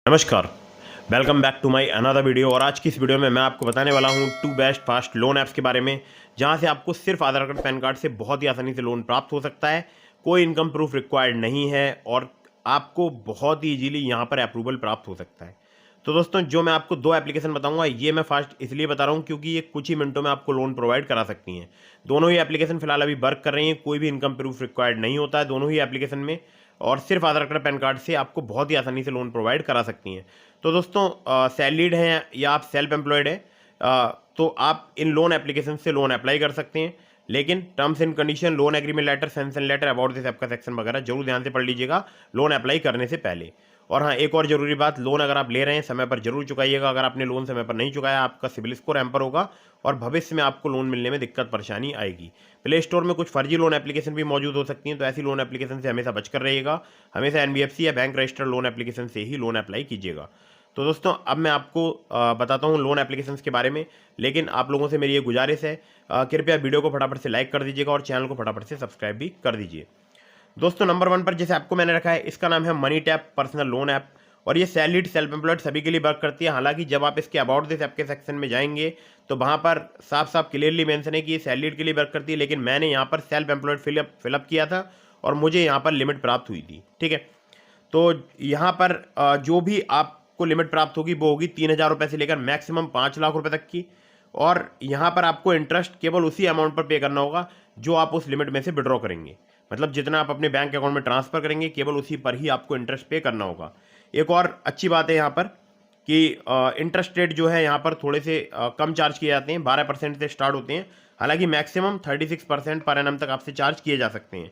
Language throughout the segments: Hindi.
नमस्कार। Welcome back to my another video. और आज की इस वीडियो में मैं आपको बताने वाला हूं two best fast loan apps के बारे में, जहां से आपको सिर्फ आधार कार्ड पैन कार्ड से बहुत ही आसानी से लोन प्राप्त हो सकता है। कोई इनकम प्रूफ रिक्वायर्ड नहीं है और आपको बहुत ही ईजीली यहां पर अप्रूवल प्राप्त हो सकता है। तो दोस्तों, जो मैं आपको दो एप्लीकेशन बताऊंगा, ये मैं फास्ट इसलिए बता रहा हूं क्योंकि ये कुछ ही मिनटों में आपको लोन प्रोवाइड करा सकती हैं। दोनों ही एप्लीकेशन फिलहाल अभी वर्क कर रही हैं, कोई भी इनकम प्रूफ रिक्वायर्ड नहीं होता है दोनों ही एप्लीकेशन में, और सिर्फ आधार कार्ड पैन कार्ड से आपको बहुत ही आसानी से लोन प्रोवाइड करा सकती हैं। तो दोस्तों, सैलरीड हैं या आप सेल्फ एम्प्लॉयड हैं, तो आप इन लोन एप्लीकेशन से लोन अप्लाई कर सकते हैं। लेकिन terms and condition, loan agreement letter, sanction letter, about this app का सेक्शन वगैरह जरूर ध्यान से पढ़ लीजिएगा लोन अप्लाई करने से पहले। और हाँ, एक और जरूरी बात, लोन अगर आप ले रहे हैं समय पर जरूर चुकाइएगा। अगर आपने लोन समय पर नहीं चुकाया, आपका सिबिल स्कोर हैम्पर होगा और भविष्य में आपको लोन मिलने में दिक्कत परेशानी आएगी। प्ले स्टोर में कुछ फर्जी लोन एप्लीकेशन भी मौजूद हो सकती हैं, तो ऐसी लोन एप्लीकेशन से हमेशा बचकर रहिएगा। हमेशा एनबीएफसी या बैंक रजिस्टर्ड लोन एप्लीकेशन से ही लोन अप्लाई कीजिएगा। तो दोस्तों, अब मैं आपको बताता हूँ लोन एप्लीकेशंस के बारे में, लेकिन आप लोगों से मेरी ये गुजारिश है, कृपया वीडियो को फटाफट से लाइक कर दीजिएगा और चैनल को फटाफट से सब्सक्राइब भी कर दीजिए। दोस्तों, नंबर 1 पर जैसे आपको मैंने रखा है, इसका नाम है money tap personal loan app, और ये सैलरीड सेल्फ एम्प्लॉयड सभी के लिए वर्क करती है। हालांकि जब आप इसके अबाउट दिस ऐप के सेक्शन में जाएंगे तो वहाँ पर साफ साफ क्लियरली मेंशन है कि ये सैलरीड के लिए वर्क करती है, लेकिन मैंने यहाँ पर सेल्फ एम्प्लॉयड फिलअप किया था और मुझे यहाँ पर लिमिट प्राप्त हुई थी। ठीक है, तो यहाँ पर जो भी आपको लिमिट प्राप्त होगी वो होगी 3,000 रुपये से लेकर मैक्सिमम 5 लाख रुपए तक की। और यहाँ पर आपको इंटरेस्ट केवल उसी अमाउंट पर पे करना होगा जो आप उस लिमिट में से विड्रॉ करेंगे। मतलब जितना आप अपने बैंक अकाउंट में ट्रांसफर करेंगे, केवल उसी पर ही आपको इंटरेस्ट पे करना होगा। एक और अच्छी बात है यहाँ पर कि इंटरेस्ट रेट जो है यहाँ पर थोड़े से कम चार्ज किए जाते हैं, 12% से स्टार्ट होते हैं। हालांकि मैक्सिमम 36% पर एनम तक आपसे चार्ज किए जा सकते हैं।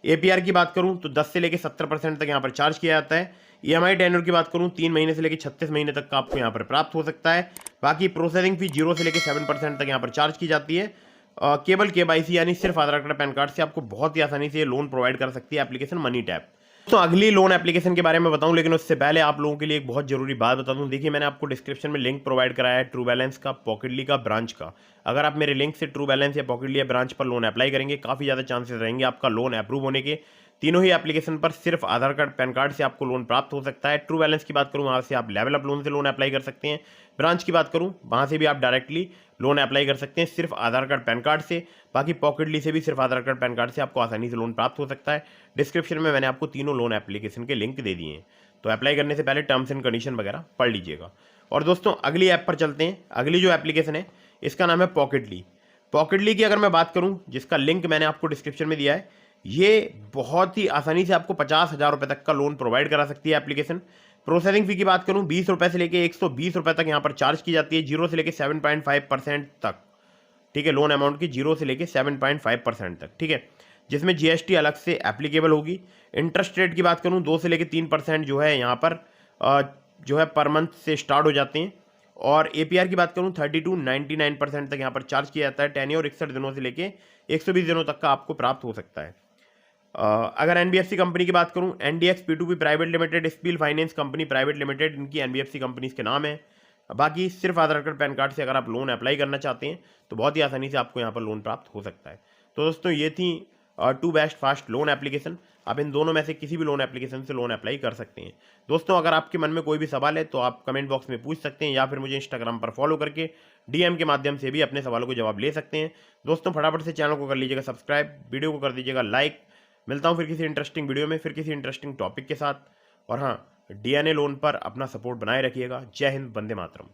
एपीआर की बात करूं तो 10 से लेकर 70% तक यहाँ पर चार्ज किया जाता है। ईएमआई टेन्योर की बात करूं 3 महीने से लेकर 36 महीने तक का आपको यहाँ पर प्राप्त हो सकता है। बाकी प्रोसेसिंग फी 0 से लेकर 7% तक यहाँ पर चार्ज की जाती है। केवल केवाईसी यानी सिर्फ आधार कार्ड पैन कार्ड से आपको बहुत ही आसानी से लोन प्रोवाइड कर सकती है एप्लीकेशन मनी टैप। तो अगली लोन एप्लीकेशन के बारे में बताऊं, लेकिन उससे पहले आप लोगों के लिए एक बहुत जरूरी बात बता दूं। देखिए, मैंने आपको डिस्क्रिप्शन में लिंक प्रोवाइड कराया है ट्रू बैलेंस का, पॉकेटली का, ब्रांच का। अगर आप मेरे लिंक से ट्रू बैलेंस या पॉकेटली या ब्रांच पर लोन अप्लाई करेंगे, काफ़ी ज़्यादा चांसेस रहेंगे आपका लोन अप्रूव होने के। तीनों ही एप्लीकेशन पर सिर्फ आधार कार्ड पैन कार्ड से आपको लोन प्राप्त हो सकता है। ट्रू बैलेंस की बात करूं, वहाँ से आप लेवल अप लोन से लोन अप्लाई कर सकते हैं। ब्रांच की बात करूं, वहाँ से भी आप डायरेक्टली लोन अप्लाई कर सकते हैं सिर्फ आधार कार्ड पैन कार्ड से। बाकी पॉकेटली से भी सिर्फ आधार कार्ड पैन कार्ड से आपको आसानी से लोन प्राप्त हो सकता है। डिस्क्रिप्शन में मैंने आपको तीनों लोन एप्लीकेशन के लिंक दे दिए हैं, तो अप्लाई करने से पहले टर्म्स एंड कंडीशन वगैरह पढ़ लीजिएगा। और दोस्तों, अगली ऐप पर चलते हैं। अगली जो एप्लीकेशन है, इसका नाम है पॉकेटली। पॉकेटली की अगर मैं बात करूं, जिसका लिंक मैंने आपको डिस्क्रिप्शन में दिया है, ये बहुत ही आसानी से आपको 50,000 रुपये तक का लोन प्रोवाइड करा सकती है एप्लीकेशन। प्रोसेसिंग फी की बात करूं, 20 रुपये से लेकर 120 रुपये तक यहाँ पर चार्ज की जाती है, 0 से लेकर 7.5% तक। ठीक है, लोन अमाउंट की 0 से लेकर 7.5% तक। ठीक है, जिसमें जीएसटी अलग से एप्लीकेबल होगी। इंटरेस्ट रेट की बात करूं, 2 से लेकर 3% जो है यहाँ पर जो है पर मंथ से स्टार्ट हो जाते हैं। और एपीआर की बात करूं, 30 to 99% तक यहाँ पर चार्ज किया जाता है। टेन्योर 61 दिनों से लेकर 120 दिनों तक का आपको प्राप्त हो सकता है। अगर एनबीएफसी कंपनी की बात करूं, एनडीएक्स पी2पी प्राइवेट लिमिटेड, स्पील फाइनेंस कंपनी प्राइवेट लिमिटेड, इनकी एनबीएफसी कंपनीज के नाम है। बाकी सिर्फ आधार कार्ड पैन कार्ड से अगर आप लोन अप्लाई करना चाहते हैं तो बहुत ही आसानी से आपको यहाँ पर लोन प्राप्त हो सकता है। तो दोस्तों, ये थी two best fast loan application. आप इन दोनों में से किसी भी लोन एप्लीकेशन से लोन अप्लाई कर सकते हैं। दोस्तों, अगर आपके मन में कोई भी सवाल है तो आप कमेंट बॉक्स में पूछ सकते हैं, या फिर मुझे इंस्टाग्राम पर फॉलो करके डीएम के माध्यम से भी अपने सवालों को जवाब ले सकते हैं। दोस्तों, फटाफट से चैनल को कर लीजिएगा सब्सक्राइब, वीडियो को कर दीजिएगा लाइक। मिलता हूँ फिर किसी इंटरेस्टिंग वीडियो में, फिर किसी इंटरेस्टिंग टॉपिक के साथ। और हाँ, डीएनए लोन पर अपना सपोर्ट बनाए रखिएगा। जय हिंद, वंदे मातरम।